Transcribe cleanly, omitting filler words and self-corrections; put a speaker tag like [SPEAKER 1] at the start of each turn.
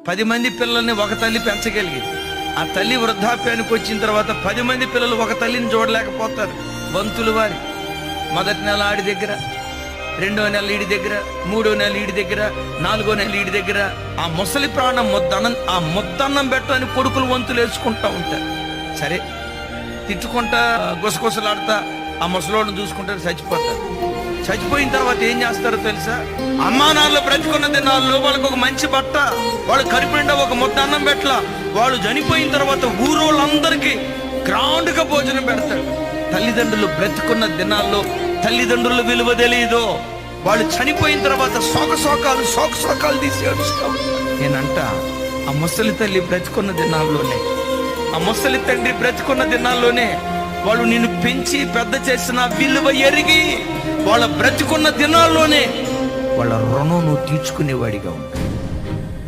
[SPEAKER 1] 10 మంది పిల్లల్ని ఒక తల్లి పెంచగలిగింది. ఆ తల్లి వృద్ధాప్యానికి వచ్చిన తర్వాత 10 మంది పిల్లలు ఒక తల్లిని చూడలేకపోతారు. వంతులు వారి మొదటి నెల ఆడి దగ్గర, 2వ నెల ఈడి దగ్గర, 3వ నెల ఈడి దగ్గర, 4వ నెల ఈడి దగ్గర. ఆ ముసలి ప్రాణం ఆ ముద్దన్నం పెట్టని కొడుకులు వంతులు వేసుకుంటా ఉంటారు. సరే, తిట్టుకుంటా గుసగుసలాడుతా ఆ ముసలోడిని చూసుకుంటారు, చచ్చిపోతారు. చచ్చిపోయిన తర్వాత ఏం చేస్తారో తెలుసా? అమ్మా నాన్నలు బ్రతికున్న దినాల్లో వాళ్ళకి ఒక మంచి బట్ట, వాళ్ళు కరిపిండా ఒక ముద్ద అన్నం పెట్టల. వాళ్ళు చనిపోయిన తర్వాత ఊరోళ్ళందరికీ గ్రాండ్గా భోజనం పెడతారు. తల్లిదండ్రులు బ్రతికున్న దినాల్లో తల్లిదండ్రుల విలువ తెలియదు. వాళ్ళు చనిపోయిన తర్వాత శోకాలు తీసి ఏడుస్తాం. నేనంట, ఆ ముసలి తల్లి బ్రతికున్న దినాల్లోనే, ఆ ముసలి తండ్రి బ్రతికున్న దినాల్లోనే వాళ్ళు నిన్ను పెంచి పెద్ద చేసిన విలువ ఎరిగి వాళ్ళ బ్రతికున్న దినాల్లోనే వాళ్ళ రుణం నువ్వు తీర్చుకునేవాడిగా ఉంటావు.